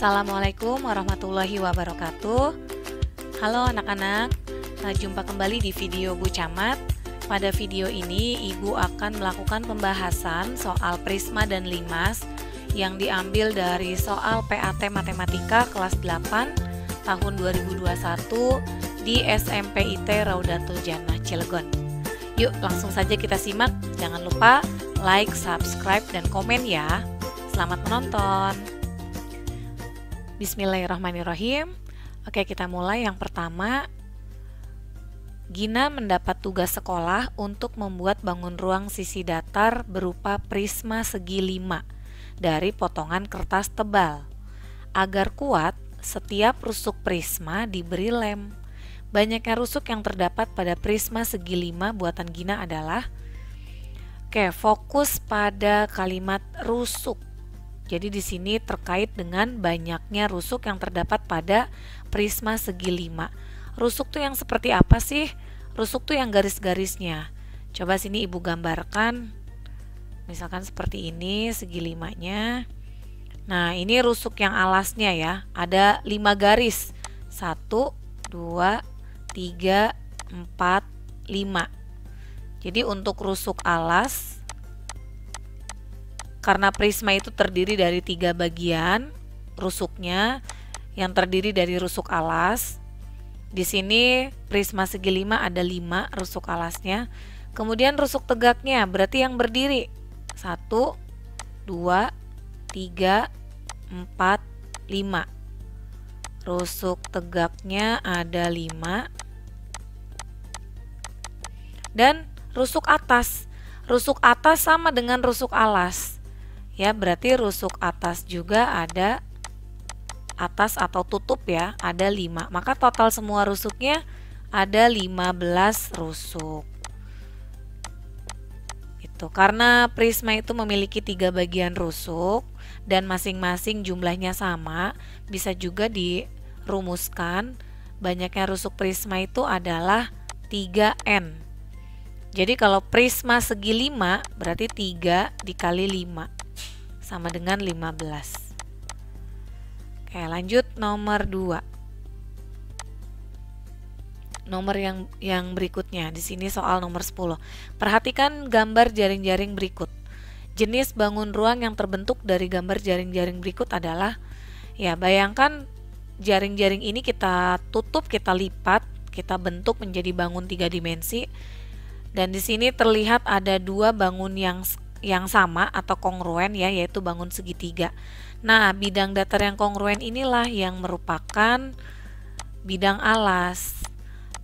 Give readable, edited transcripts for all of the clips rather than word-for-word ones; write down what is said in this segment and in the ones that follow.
Assalamualaikum warahmatullahi wabarakatuh. Halo anak-anak, jumpa kembali di video Bu Camat. Pada video ini Ibu akan melakukan pembahasan soal prisma dan limas yang diambil dari soal PAT Matematika kelas 8 tahun 2021 di SMP IT Raudatul Jannah Cilegon. Yuk langsung saja kita simak. Jangan lupa like, subscribe, dan komen ya. Selamat menonton. Bismillahirrahmanirrahim. Oke, kita mulai. Yang pertama, Gina mendapat tugas sekolah untuk membuat bangun ruang sisi datar berupa prisma segi 5 dari potongan kertas tebal. Agar kuat, setiap rusuk prisma diberi lem. Banyaknya rusuk yang terdapat pada prisma segi 5 buatan Gina adalah fokus pada kalimat rusuk. Jadi di sini terkait dengan banyaknya rusuk yang terdapat pada prisma segi 5. Rusuk tuh yang seperti apa sih? Rusuk tuh yang garis-garisnya. Coba sini Ibu gambarkan. Misalkan seperti ini segi 5-nya. Nah, ini rusuk yang alasnya ya. Ada 5 garis. 1, 2, 3, 4, 5. Jadi untuk rusuk alas, karena prisma itu terdiri dari 3 bagian rusuknya yang terdiri dari rusuk alas. Di sini prisma segi 5 ada 5 rusuk alasnya. Kemudian rusuk tegaknya berarti yang berdiri 1, 2, 3, 4, 5. Rusuk tegaknya ada 5. Dan rusuk atas. Rusuk atas sama dengan rusuk alas. Ya, berarti rusuk atas juga ada atas atau tutup ya, ada 5. Maka total semua rusuknya ada 15 rusuk. Itu karena prisma itu memiliki 3 bagian rusuk dan masing-masing jumlahnya sama, bisa juga dirumuskan banyaknya rusuk prisma itu adalah 3N. Jadi kalau prisma segi 5 berarti 3 dikali 5 sama dengan 15. Oke, lanjut nomor 2. Nomor yang berikutnya. Di sini soal nomor 10. Perhatikan gambar jaring-jaring berikut. Jenis bangun ruang yang terbentuk dari gambar jaring-jaring berikut adalah, ya bayangkan jaring-jaring ini kita tutup, kita lipat, kita bentuk menjadi bangun 3 dimensi. Dan di sini terlihat ada 2 bangun yang sama atau kongruen ya, yaitu bangun segitiga. Nah, bidang datar yang kongruen inilah yang merupakan bidang alas.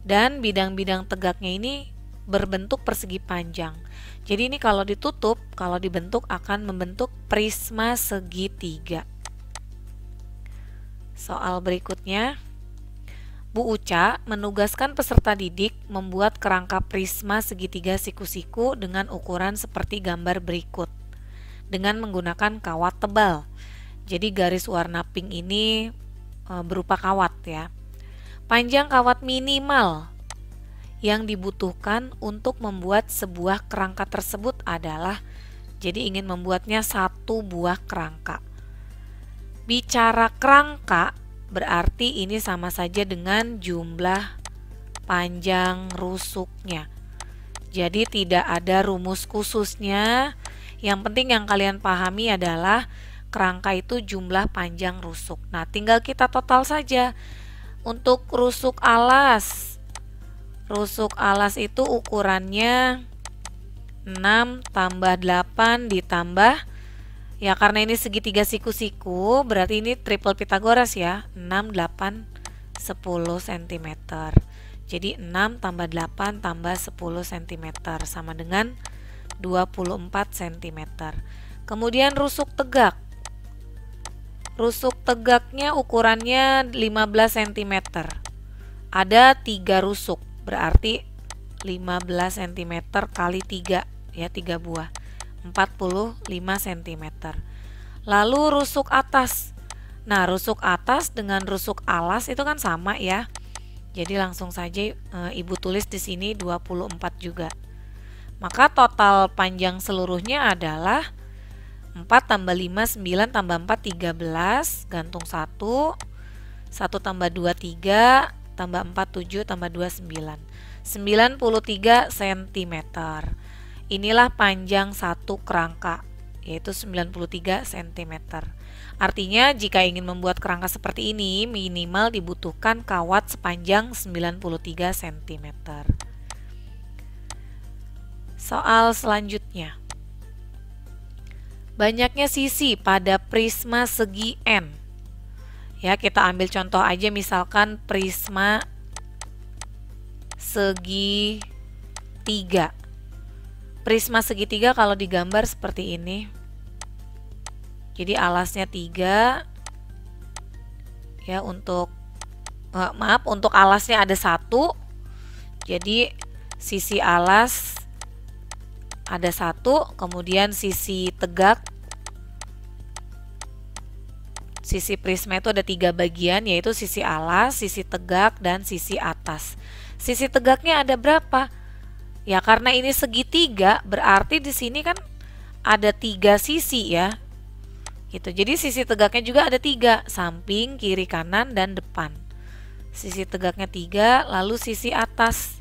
Dan bidang-bidang tegaknya ini berbentuk persegi panjang. Jadi ini kalau ditutup, kalau dibentuk akan membentuk prisma segitiga. Soal berikutnya, Bu Uca menugaskan peserta didik membuat kerangka prisma segitiga siku-siku dengan ukuran seperti gambar berikut dengan menggunakan kawat tebal. Jadi garis warna pink ini berupa kawat ya. Panjang kawat minimal yang dibutuhkan untuk membuat sebuah kerangka tersebut adalah, jadi ingin membuatnya 1 buah kerangka. Bicara kerangka berarti ini sama saja dengan jumlah panjang rusuknya. Jadi tidak ada rumus khususnya. Yang penting yang kalian pahami adalah kerangka itu jumlah panjang rusuk. Nah, tinggal kita total saja. Untuk rusuk alas. Rusuk alas itu ukurannya 6 tambah 8 ditambah, ya karena ini segitiga siku-siku berarti ini triple Pitagoras ya, 6, 8, 10 cm. Jadi 6 tambah 8 tambah 10 cm sama dengan 24 cm. Kemudian rusuk tegak. Rusuk tegaknya ukurannya 15 cm. Ada 3 rusuk, berarti 15 cm kali 3 ya, 3 buah. 45 cm. Lalu rusuk atas. Nah, rusuk atas dengan rusuk alas itu kan sama ya. Jadi langsung saja Ibu tulis di sini 24 juga. Maka total panjang seluruhnya adalah 4 tambah 5, 9 tambah 4, 13, gantung 1. 1 tambah 2, 3, tambah 4, 7, tambah 2, 9. 93 cm. Inilah panjang satu kerangka, yaitu 93 cm. Artinya jika ingin membuat kerangka seperti ini, minimal dibutuhkan kawat sepanjang 93 cm. Soal selanjutnya. Banyaknya sisi pada prisma segi N. Ya, kita ambil contoh aja, misalkan prisma segi 3. Prisma segitiga kalau digambar seperti ini. Jadi alasnya 3. Ya, untuk untuk alasnya ada 1. Jadi sisi alas ada 1, kemudian sisi tegak, sisi prisma itu ada 3 bagian, yaitu sisi alas, sisi tegak, dan sisi atas. Sisi tegaknya ada berapa? Ya, karena ini segitiga, berarti di sini kan ada 3 sisi ya. Gitu. Jadi sisi tegaknya juga ada 3, samping, kiri, kanan, dan depan. Sisi tegaknya 3, lalu sisi atas.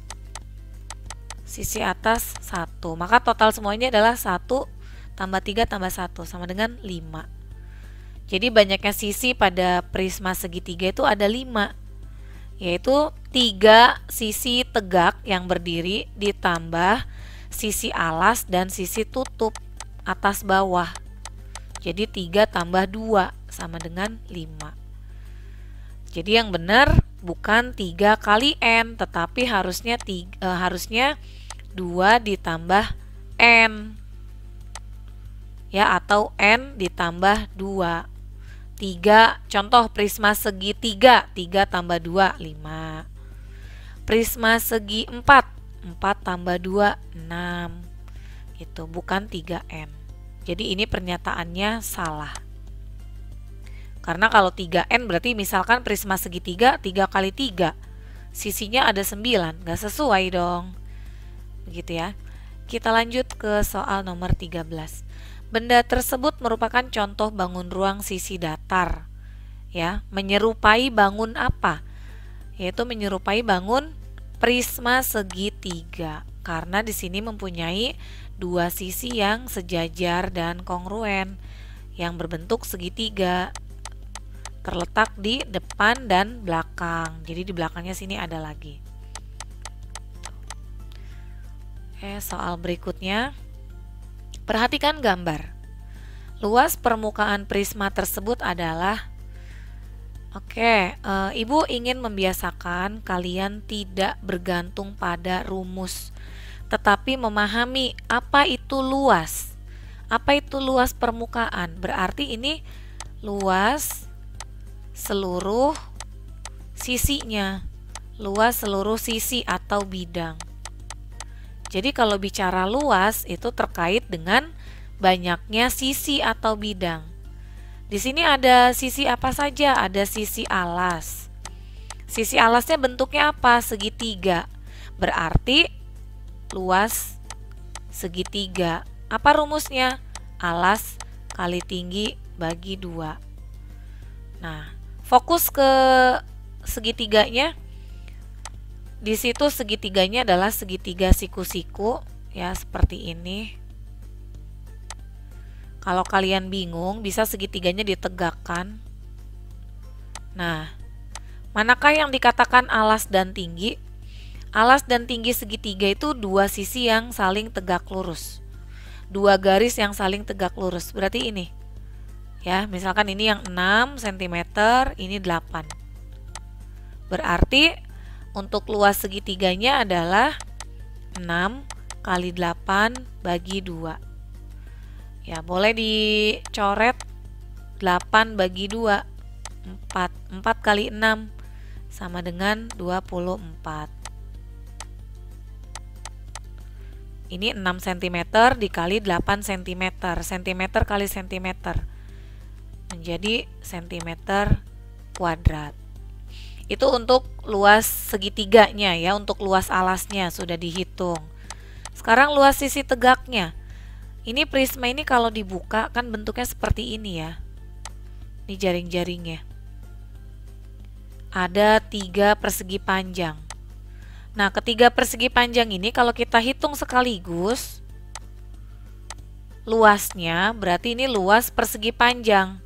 Sisi atas 1. Maka total semuanya adalah 1 tambah 3 tambah 1 sama dengan 5. Jadi banyaknya sisi pada prisma segitiga itu ada 5, yaitu 3 sisi tegak yang berdiri ditambah sisi alas dan sisi tutup atas bawah. Jadi 3 tambah 2 sama dengan 5. Jadi yang benar bukan 3 kali N, tetapi harusnya 2 ditambah N. Ya, atau N ditambah 2. 3, contoh prisma segi 3, 3 tambah 2, 5. Prisma segi 4, 4 tambah 2, 6. Itu bukan 3N. Jadi ini pernyataannya salah. Karena kalau 3N berarti misalkan prisma segitiga 3 kali 3. Sisinya ada 9, nggak sesuai dong. Begitu ya. Kita lanjut ke soal nomor 13. Benda tersebut merupakan contoh bangun ruang sisi datar. Ya, menyerupai bangun apa? Yaitu menyerupai bangun prisma segitiga. Karena di sini mempunyai 2 sisi yang sejajar dan kongruen yang berbentuk segitiga. Terletak di depan dan belakang. Jadi di belakangnya sini ada lagi. Soal berikutnya. Perhatikan gambar. Luas permukaan prisma tersebut adalah Ibu ingin membiasakan kalian tidak bergantung pada rumus, tetapi memahami apa itu luas. Apa itu luas permukaan? Berarti ini luas seluruh sisinya, luas seluruh sisi atau bidang. Jadi kalau bicara luas itu terkait dengan banyaknya sisi atau bidang. Di sini ada sisi apa saja? Ada sisi alas. Sisi alasnya bentuknya apa? Segitiga. Berarti luas segitiga. Apa rumusnya? Alas kali tinggi bagi 2. Nah, fokus ke segitiganya. Di situ segitiganya adalah segitiga siku-siku, ya seperti ini. Kalau kalian bingung, bisa segitiganya ditegakkan. Nah, manakah yang dikatakan alas dan tinggi? Alas dan tinggi segitiga itu 2 sisi yang saling tegak lurus. 2 garis yang saling tegak lurus. Berarti ini. Ya, misalkan ini yang 6 cm, ini 8. Berarti untuk luas segitiganya adalah 6 kali 8 bagi 2. Ya, boleh dicoret 8 bagi 2. 4 kali 6 sama dengan 24. Ini 6 cm dikali 8 cm. Cm kali cm. Menjadi cm kuadrat. Itu untuk luas segitiganya ya, untuk luas alasnya sudah dihitung. Sekarang luas sisi tegaknya. Ini prisma ini kalau dibuka kan bentuknya seperti ini ya. Ini jaring-jaringnya. Ada 3 persegi panjang. Nah, ketiga persegi panjang ini kalau kita hitung sekaligus, luasnya berarti ini luas persegi panjang,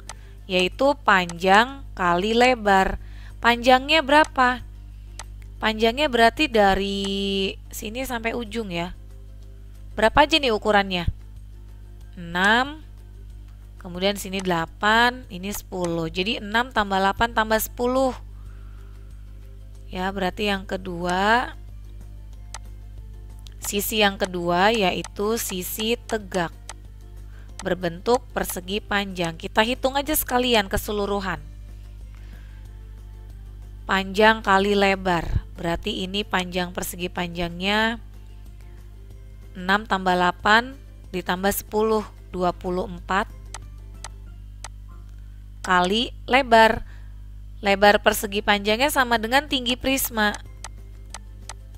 yaitu panjang kali lebar. Panjangnya berapa? Panjangnya berarti dari sini sampai ujung ya. Berapa aja nih ukurannya? 6, kemudian sini 8, ini 10. Jadi 6 tambah 8 tambah 10. Ya, berarti yang kedua, sisi yang kedua yaitu sisi tegak berbentuk persegi panjang. Kita hitung aja sekalian keseluruhan. Panjang kali lebar, berarti ini panjang persegi panjangnya 6 tambah 8 ditambah 10, 24 kali lebar. Lebar persegi panjangnya sama dengan tinggi prisma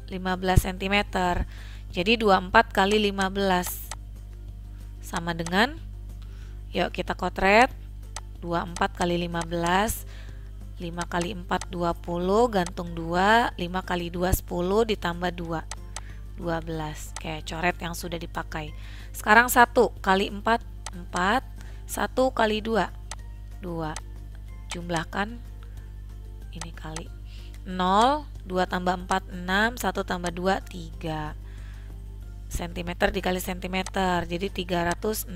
15 cm. Jadi 24 kali 15 sama dengan, yuk kita kotret, 24 kali 15, 5 kali 4 20, gantung 2, 5 kali 2 10 ditambah 2 12. Oke, coret yang sudah dipakai. Sekarang 1 kali 4 4, 1 kali 2 2. Jumlahkan ini kali 0, 2 tambah 4 6, 1 tambah 2 3 cm dikali cm, jadi 360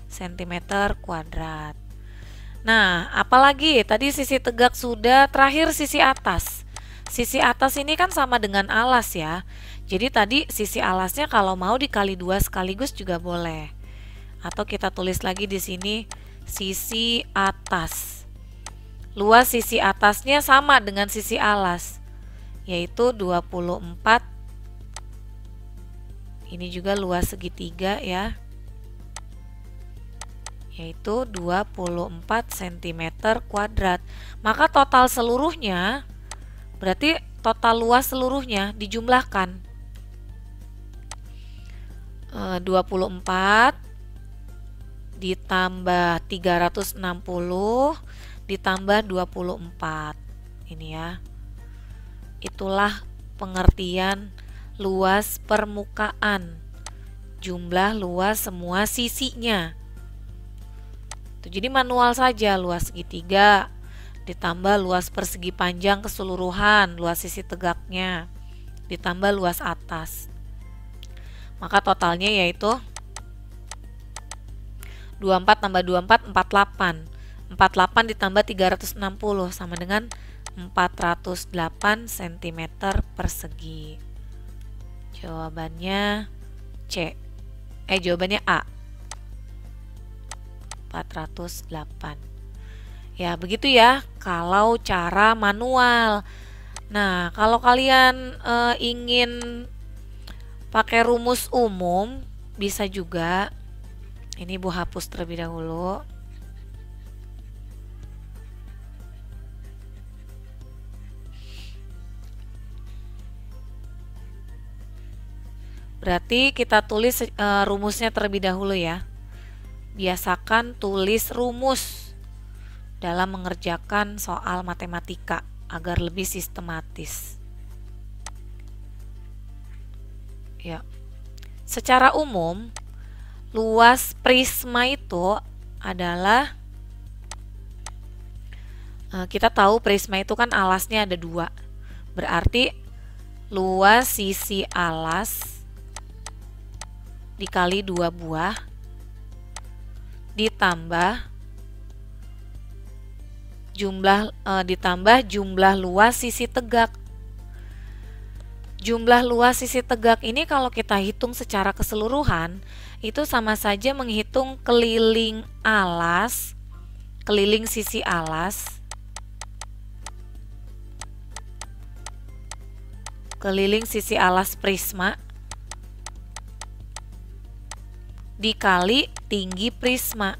cm kuadrat. Nah, apalagi tadi sisi tegak sudah, terakhir sisi atas. Sisi atas ini kan sama dengan alas ya. Jadi tadi sisi alasnya kalau mau dikali 2 sekaligus juga boleh. Atau kita tulis lagi di sini sisi atas. Luas sisi atasnya sama dengan sisi alas, yaitu 24. Ini juga luas segitiga ya, yaitu 24 cm kuadrat. Maka total seluruhnya, berarti total luas seluruhnya dijumlahkan 24 ditambah 360 ditambah 24. Ini ya. Itulah pengertian luas permukaan, jumlah luas semua sisinya. Jadi manual saja, luas segitiga ditambah luas persegi panjang keseluruhan, luas sisi tegaknya, ditambah luas atas. Maka totalnya yaitu 24 tambah 24 48. 48 ditambah 360 sama dengan 408 cm persegi. Jawabannya C. Jawabannya A. 408. Ya, begitu ya kalau cara manual. Nah, kalau kalian ingin pakai rumus umum bisa juga. Ini Bu hapus terlebih dahulu. Berarti kita tulis rumusnya terlebih dahulu ya. Biasakan tulis rumus dalam mengerjakan soal matematika agar lebih sistematis. Ya. Secara umum, luas prisma itu adalah, kita tahu prisma itu kan alasnya ada 2. Berarti luas sisi alas dikali 2 buah ditambah jumlah luas sisi tegak. Jumlah luas sisi tegak ini kalau kita hitung secara keseluruhan itu sama saja menghitung keliling alas, keliling sisi alas, keliling sisi alas prisma dikali tinggi prisma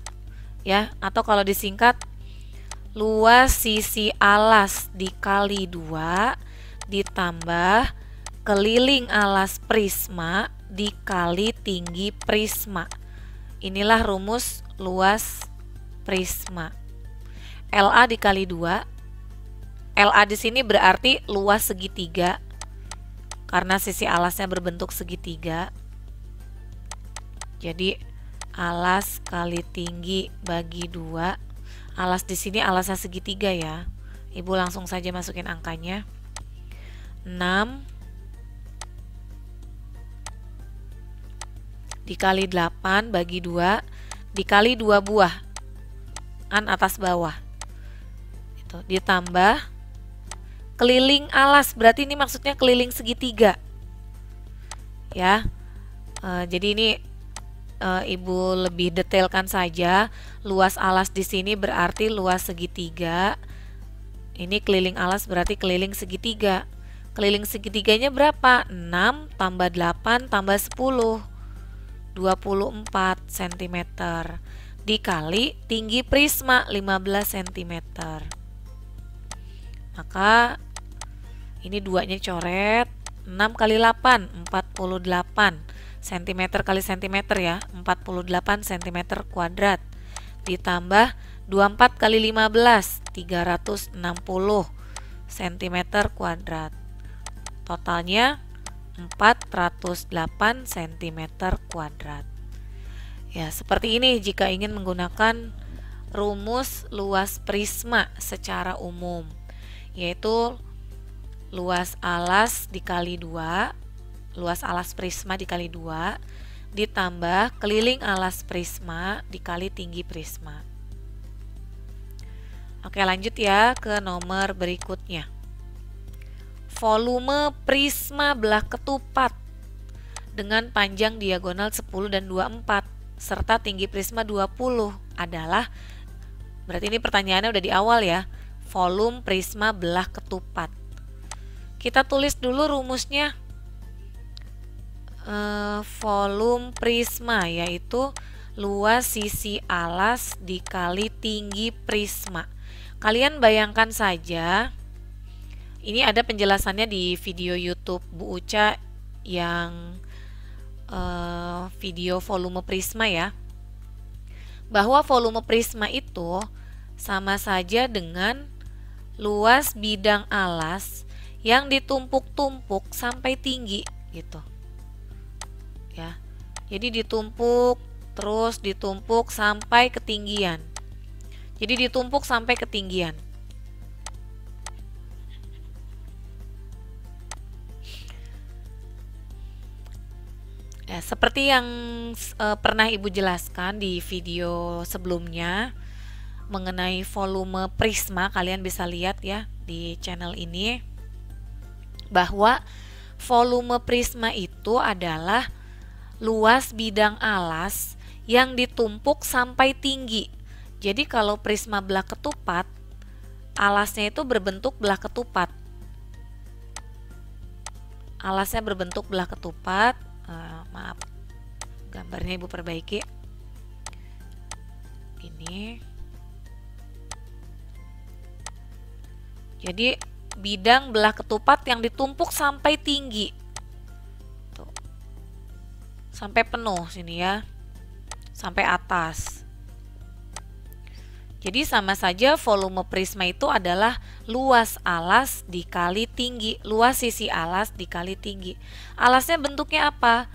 ya, atau kalau disingkat luas sisi alas dikali 2 ditambah keliling alas prisma dikali tinggi prisma. Inilah rumus luas prisma. LA dikali 2. LA di sini berarti luas segitiga karena sisi alasnya berbentuk segitiga. Jadi alas kali tinggi bagi 2. Alas di sini alasnya segitiga ya. Ibu langsung saja masukin angkanya. 6 dikali 8 bagi 2 dikali 2 buah. Kan atas bawah. Itu ditambah keliling alas, berarti ini maksudnya keliling segitiga. Ya. Jadi ini Ibu lebih detailkan saja. Luas alas di sini berarti luas segitiga. Ini keliling alas berarti keliling segitiga. Keliling segitiganya berapa? 6 tambah 8 tambah 10. 24 cm. Dikali tinggi prisma 15 cm. Maka ini duanya coret. 6 kali 8 48 cm kali cm ya, 48 cm kuadrat, ditambah 24 kali 15 360 cm kuadrat, totalnya 408 cm kuadrat. Ya, seperti ini jika ingin menggunakan rumus luas prisma secara umum, yaitu luas alas dikali 2, luas alas prisma dikali 2, ditambah keliling alas prisma dikali tinggi prisma. Oke, lanjut ya ke nomor berikutnya. Volume prisma belah ketupat dengan panjang diagonal 10 dan 24 serta tinggi prisma 20 adalah, berarti ini pertanyaannya udah di awal ya, volume prisma belah ketupat. Kita tulis dulu rumusnya. Volume prisma yaitu luas sisi alas dikali tinggi prisma. Kalian bayangkan saja, ini ada penjelasannya di video YouTube Bu Uca yang video volume prisma ya, bahwa volume prisma itu sama saja dengan luas bidang alas yang ditumpuk-tumpuk sampai tinggi gitu ya. Jadi ditumpuk terus ditumpuk sampai ketinggian. Jadi ditumpuk sampai ketinggian. Ya, seperti yang pernah Ibu jelaskan di video sebelumnya mengenai volume prisma, kalian bisa lihat ya di channel ini, bahwa volume prisma itu adalah luas bidang alas yang ditumpuk sampai tinggi. Jadi kalau prisma belah ketupat, alasnya itu berbentuk belah ketupat. Alasnya berbentuk belah ketupat. Maaf, gambarnya Ibu perbaiki. Ini. Jadi bidang belah ketupat yang ditumpuk sampai tinggi. Tuh. Sampai penuh sini ya. Sampai atas. Jadi sama saja volume prisma itu adalah luas alas dikali tinggi, luas sisi alas dikali tinggi. Alasnya bentuknya apa?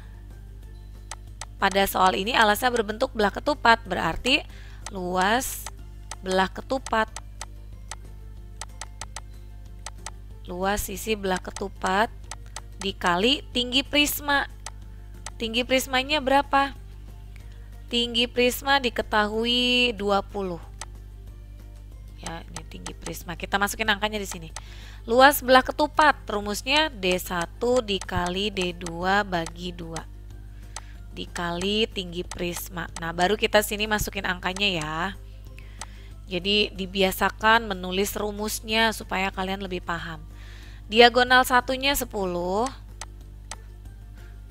Pada soal ini alasnya berbentuk belah ketupat, berarti luas belah ketupat. Luas sisi belah ketupat dikali tinggi prisma. Tinggi prismanya berapa? Tinggi prisma diketahui 20. Ya, ini tinggi prisma. Kita masukin angkanya di sini. Luas belah ketupat, rumusnya D1 dikali D2 bagi 2. Dikali tinggi prisma. Nah, baru kita sini masukin angkanya ya. Jadi dibiasakan menulis rumusnya supaya kalian lebih paham. Diagonal satunya 10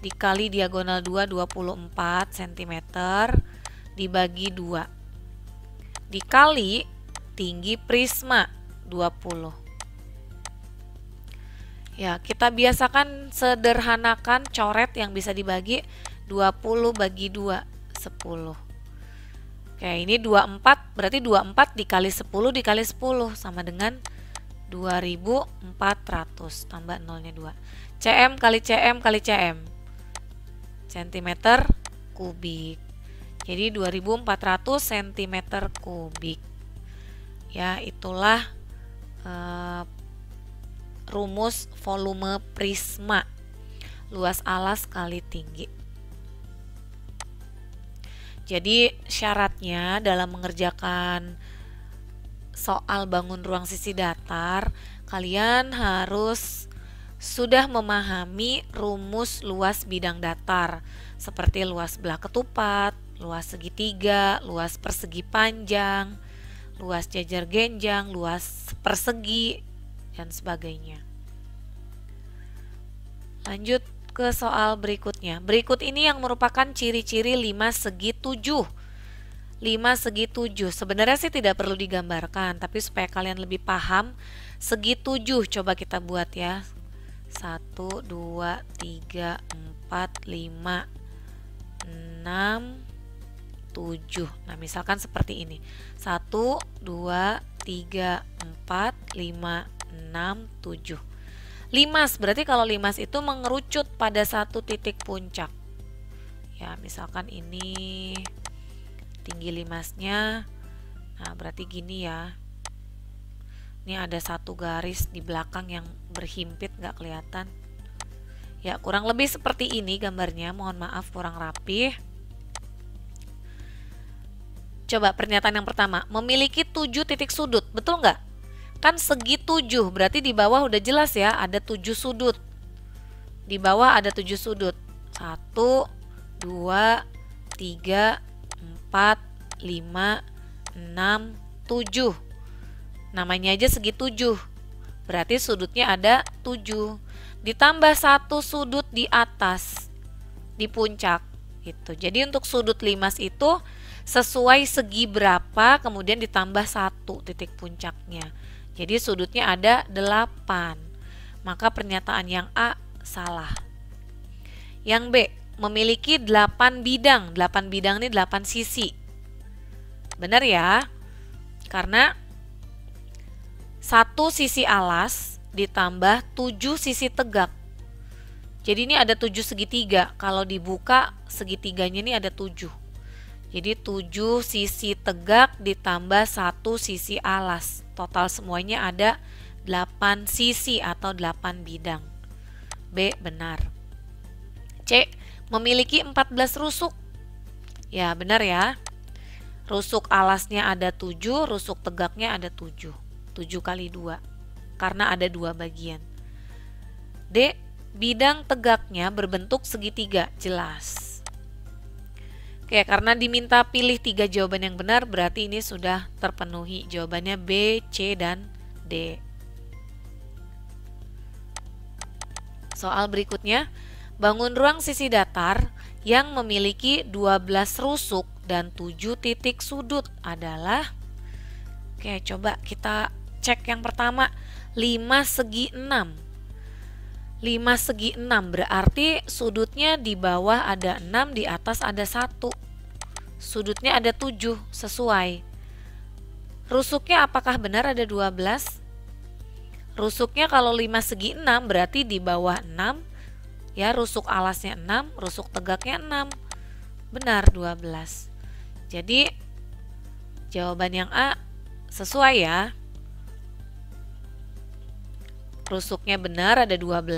dikali diagonal 2 24 cm dibagi 2 dikali tinggi prisma 20. Ya, kita biasakan sederhanakan coret yang bisa dibagi 20 bagi 2, 10. Oke, ini 24, berarti 24 dikali 10 dikali 10 sama dengan 2400, tambah nolnya 2. cm kali cm kali cm, centimeter kubik. Jadi 2400 cm kubik. Ya, itulah rumus volume prisma, luas alas kali tinggi. Jadi syaratnya dalam mengerjakan soal bangun ruang sisi datar, kalian harus sudah memahami rumus luas bidang datar seperti luas belah ketupat, luas segitiga, luas persegi panjang, luas jajar genjang, luas persegi, dan sebagainya. Lanjut ke soal berikutnya. Berikut ini yang merupakan ciri-ciri 5 segi 7. 5 segi 7. Sebenarnya sih tidak perlu digambarkan, tapi supaya kalian lebih paham, segi 7 coba kita buat ya. 1, 2, 3, 4, 5, 6, 7. Nah, misalkan seperti ini. 1, 2, 3, 4, 5, 6, 7. Limas, berarti kalau limas itu mengerucut pada satu titik puncak. Ya, misalkan ini tinggi limasnya. Nah, berarti gini ya. Ini ada satu garis di belakang yang berhimpit, nggak kelihatan. Ya, kurang lebih seperti ini gambarnya. Mohon maaf kurang rapih. Coba pernyataan yang pertama, memiliki 7 titik sudut, betul nggak? Kan segi 7, berarti di bawah udah jelas ya, ada 7 sudut. Di bawah ada 7 sudut. 1, 2, 3, 4, 5, 6, 7. Namanya aja segi 7. Berarti sudutnya ada 7. Ditambah 1 sudut di atas, di puncak. Gitu. Jadi untuk sudut limas itu sesuai segi berapa, kemudian ditambah 1 titik puncaknya. Jadi sudutnya ada 8. Maka pernyataan yang A salah. Yang B, memiliki 8 bidang. 8 bidang ini 8 sisi. Benar ya? Karena 1 sisi alas ditambah 7 sisi tegak. Jadi ini ada 7 segitiga. Kalau dibuka segitiganya ini ada 7. Jadi 7 sisi tegak ditambah 1 sisi alas. Total semuanya ada 8 sisi atau 8 bidang. B benar. C, memiliki 14 rusuk. Ya benar ya. Rusuk alasnya ada 7, rusuk tegaknya ada 7. 7 kali 2. Karena ada 2 bagian. D, bidang tegaknya berbentuk segitiga. Jelas. Oke, karena diminta pilih 3 jawaban yang benar, berarti ini sudah terpenuhi. Jawabannya B, C, dan D. Soal berikutnya, bangun ruang sisi datar yang memiliki 12 rusuk dan 7 titik sudut adalah, oke coba kita cek yang pertama, 5 segi 6. 5 segi 6 berarti sudutnya di bawah ada 6, di atas ada 1. Sudutnya ada 7, sesuai. Rusuknya apakah benar ada 12? Rusuknya kalau 5 segi 6 berarti di bawah 6. Ya, rusuk alasnya 6, rusuk tegaknya 6. Benar 12. Jadi jawaban yang A sesuai ya. Rusuknya benar ada 12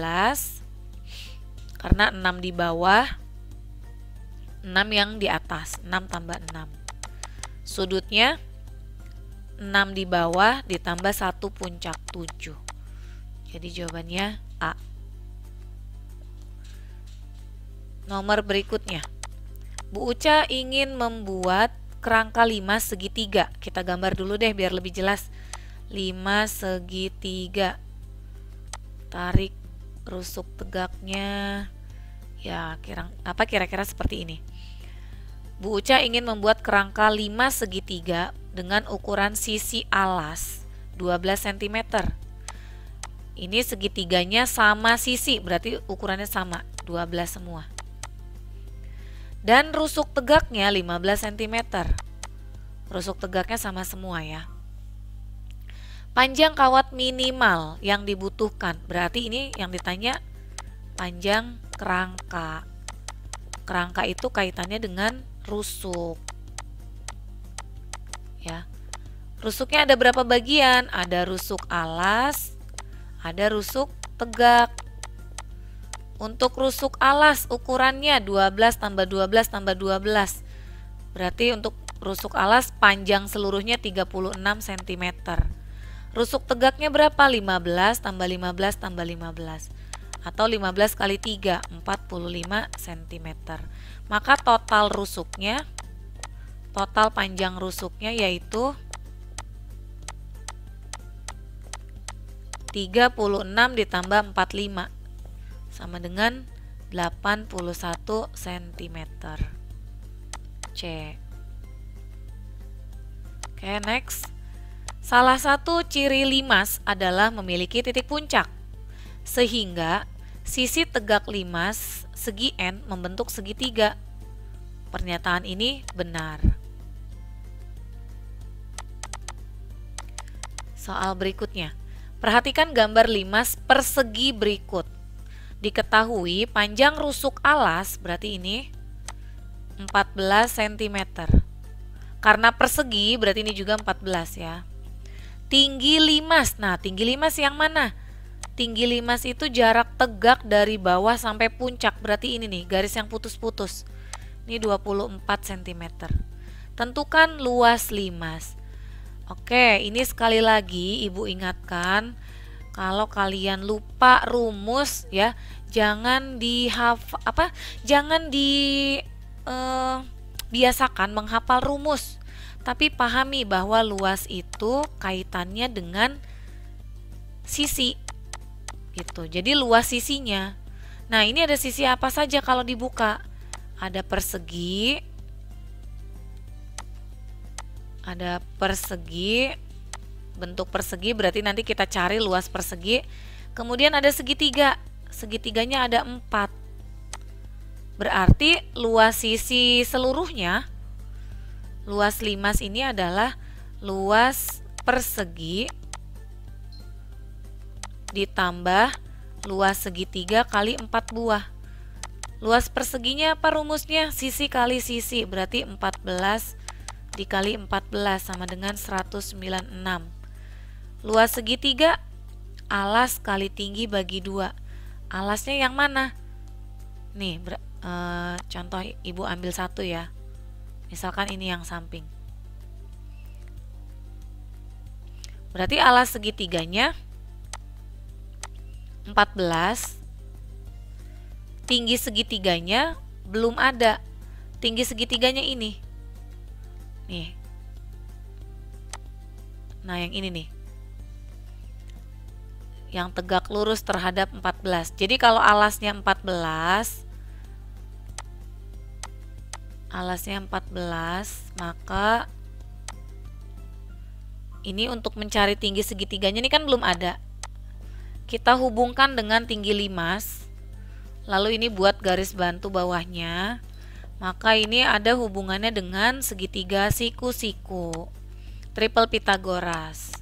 karena 6 di bawah, 6 yang di atas, 6 tambah 6. Sudutnya 6 di bawah ditambah 1 puncak 7. Jadi jawabannya A. Nomor berikutnya. Bu Uca ingin membuat kerangka 5 segitiga. Kita gambar dulu deh biar lebih jelas. 5 segitiga. Tarik rusuk tegaknya. Ya, kira-kira seperti ini. Bu Uca ingin membuat kerangka 5 segitiga dengan ukuran sisi alas 12 cm. Ini segitiganya sama sisi, berarti ukurannya sama, 12 semua. Dan rusuk tegaknya 15 cm. Rusuk tegaknya sama semua ya. Panjang kawat minimal yang dibutuhkan, berarti ini yang ditanya panjang kerangka. Kerangka itu kaitannya dengan rusuk. Ya. Rusuknya ada berapa bagian? Ada rusuk alas, ada rusuk tegak. Untuk rusuk alas ukurannya 12 tambah 12 tambah 12. Berarti untuk rusuk alas panjang seluruhnya 36 cm. Rusuk tegaknya berapa? 15 tambah 15 tambah 15. Atau 15 kali 3, 45 cm. Maka total rusuknya, total panjang rusuknya yaitu 36 ditambah 45 sama dengan 81 cm. C. Oke, next. Salah satu ciri limas adalah memiliki titik puncak, sehingga sisi tegak limas segi N membentuk segitiga. Pernyataan ini benar. Soal berikutnya. Perhatikan gambar limas persegi berikut. Diketahui panjang rusuk alas, berarti ini 14 cm. Karena persegi, berarti ini juga 14 ya. Tinggi limas, nah tinggi limas yang mana? Tinggi limas itu jarak tegak dari bawah sampai puncak, berarti ini nih, garis yang putus-putus. Ini 24 cm. Tentukan luas limas. Oke, ini sekali lagi Ibu ingatkan, kalau kalian lupa rumus ya, jangan biasakan menghafal rumus, tapi pahami bahwa luas itu kaitannya dengan sisi gitu. Jadi luas sisinya. Nah, ini ada sisi apa saja kalau dibuka? Ada persegi, bentuk persegi, berarti nanti kita cari luas persegi. Kemudian ada segitiga, segitiganya ada 4. Berarti luas sisi seluruhnya, luas limas ini adalah luas persegi ditambah luas segitiga kali 4 buah. Luas perseginya apa rumusnya? Sisi kali sisi, berarti 14 dikali 14 sama dengan 196. Luas segitiga, alas kali tinggi bagi 2. Alasnya yang mana? Nih, contoh Ibu ambil satu ya. Misalkan ini yang samping. Berarti alas segitiganya 14. Tinggi segitiganya belum ada. Tinggi segitiganya ini. Nih. Nah, yang ini nih. Yang tegak lurus terhadap 14. Jadi kalau alasnya 14, maka ini untuk mencari tinggi segitiganya ini kan belum ada. Kita hubungkan dengan tinggi limas. Lalu ini buat garis bantu bawahnya. Maka ini ada hubungannya dengan segitiga siku-siku. Triple Pythagoras.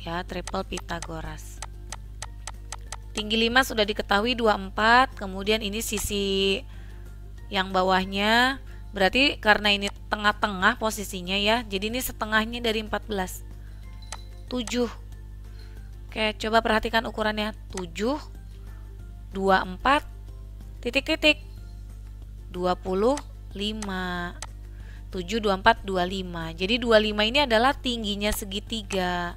Ya, triple Pythagoras. Tinggi limas sudah diketahui 24, kemudian ini sisi yang bawahnya, berarti karena ini tengah-tengah posisinya ya, jadi ini setengahnya dari 14. 7. Oke, coba perhatikan ukurannya. 7, 24, titik-titik. 25. 7, 24, 25. Jadi 25 ini adalah tingginya segitiga.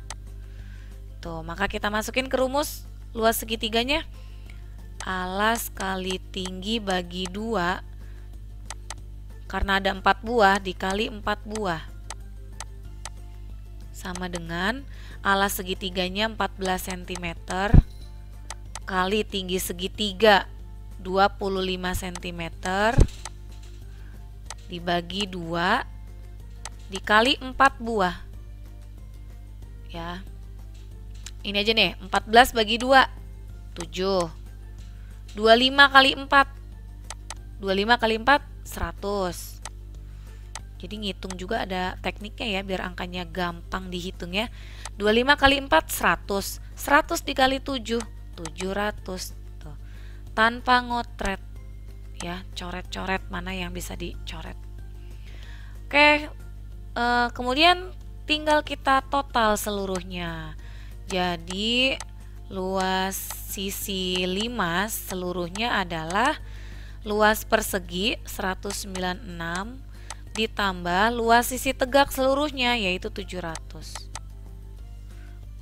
Tuh, maka kita masukin ke rumus luas segitiganya. Alas kali tinggi bagi 2. Karena ada 4 buah dikali 4 buah. Sama dengan alas segitiganya 14 cm kali tinggi segitiga 25 cm dibagi 2 dikali 4 buah. Ya. Ini aja nih, 14 bagi 2, 7. 25 kali 4, 25 kali 4, 100. Jadi ngitung juga ada tekniknya ya, biar angkanya gampang dihitung ya. 25 kali 4, 100. 100 dikali 7, 700. Tuh. Tanpa ngotret ya, coret-coret mana yang bisa dicoret. Oke, kemudian tinggal kita total seluruhnya. Jadi luas sisi 5 seluruhnya adalah luas persegi 196 ditambah luas sisi tegak seluruhnya yaitu 700.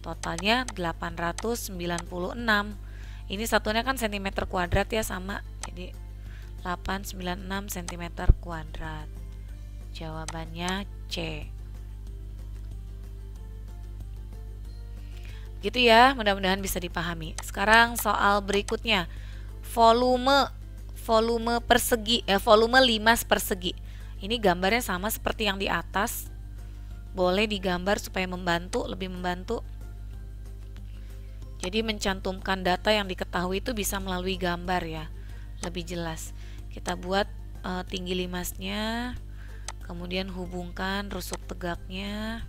Totalnya 896. Ini satunya kan cm kuadrat ya, sama. Jadi 896 cm kuadrat. Jawabannya C. Gitu ya, mudah-mudahan bisa dipahami. Sekarang soal berikutnya. Volume persegi, volume limas persegi. Ini gambarnya sama seperti yang di atas. Boleh digambar supaya membantu, lebih membantu. Jadi mencantumkan data yang diketahui itu bisa melalui gambar ya, lebih jelas. Kita buat tinggi limasnya, kemudian hubungkan rusuk tegaknya.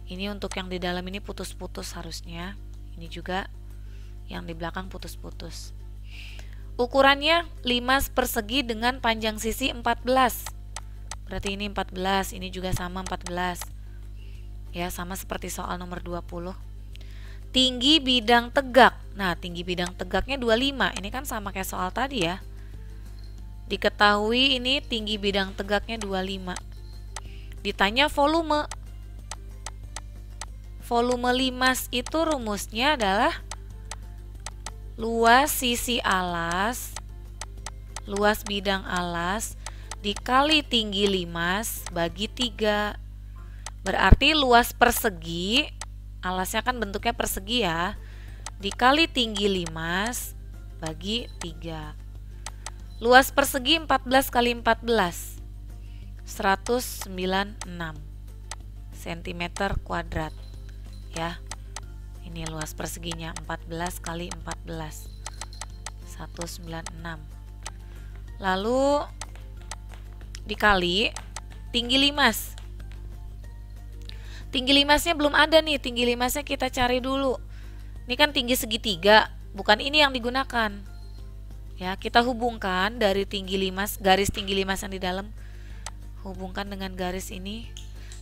Ini untuk yang di dalam ini putus-putus harusnya. Ini juga yang di belakang putus-putus. Ukurannya limas persegi dengan panjang sisi 14. Berarti ini 14, ini juga sama 14. Ya, sama seperti soal nomor 20. Tinggi bidang tegak. Nah, tinggi bidang tegaknya 25. Ini kan sama kayak soal tadi ya. Diketahui ini tinggi bidang tegaknya 25. Ditanya volume. Volume limas itu rumusnya adalah luas sisi alas, luas bidang alas dikali tinggi limas bagi 3. Berarti luas persegi, alasnya kan bentuknya persegi ya, dikali tinggi limas bagi 3. Luas persegi 14 kali 14, 196 cm kuadrat ya. Ini luas perseginya 14 kali 14, 196. Lalu dikali tinggi limas. Tinggi limasnya belum ada nih, tinggi limasnya kita cari dulu. Ini kan tinggi segitiga, bukan ini yang digunakan. Ya, kita hubungkan dari tinggi limas, garis tinggi limas yang di dalam, hubungkan dengan garis ini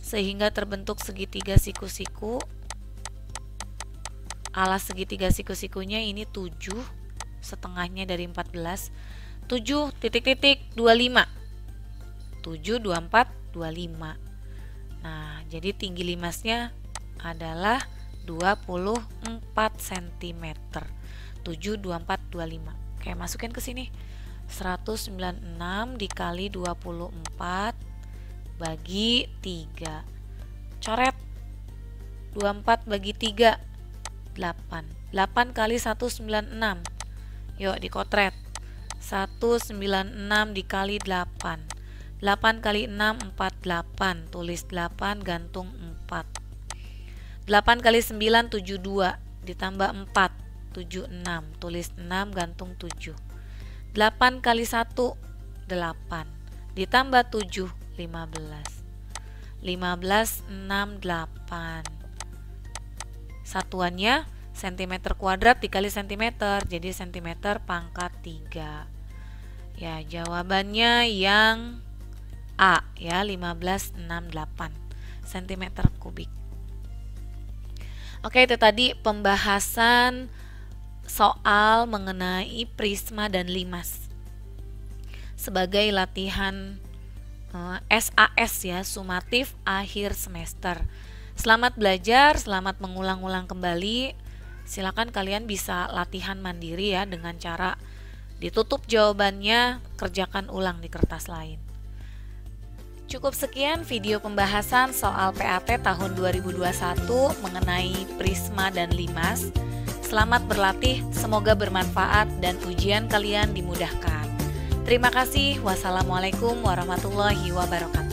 sehingga terbentuk segitiga siku-siku. Alas segitiga siku-sikunya ini 7, setengahnya dari 14, 7 titik-titik 25, 7, 24, 25. Nah, jadi tinggi limasnya adalah 24 cm, 7, 24, 25. Oke, masukin ke sini, 196 dikali 24 bagi 3. Coret, 24 bagi 3, 8. 8 kali 196. Yuk dikotret. 196 dikali 8. 8 kali 6, 48. Tulis 8, gantung 4. 8 kali 9, 72. Ditambah 4, 76. Tulis 6, gantung 7. 8 kali 1, 8. Ditambah 7, 15. 15, 6, 8. Satuannya cm kuadrat dikali cm, jadi cm pangkat 3. Ya, jawabannya yang A ya, 1568 cm kubik. Oke, itu tadi pembahasan soal mengenai prisma dan limas sebagai latihan SAS ya, sumatif akhir semester. Selamat belajar, selamat mengulang-ulang kembali. Silakan kalian bisa latihan mandiri ya, dengan cara ditutup jawabannya, kerjakan ulang di kertas lain. Cukup sekian video pembahasan soal PAT tahun 2021 mengenai prisma dan limas. Selamat berlatih, semoga bermanfaat dan ujian kalian dimudahkan. Terima kasih. Wassalamualaikum warahmatullahi wabarakatuh.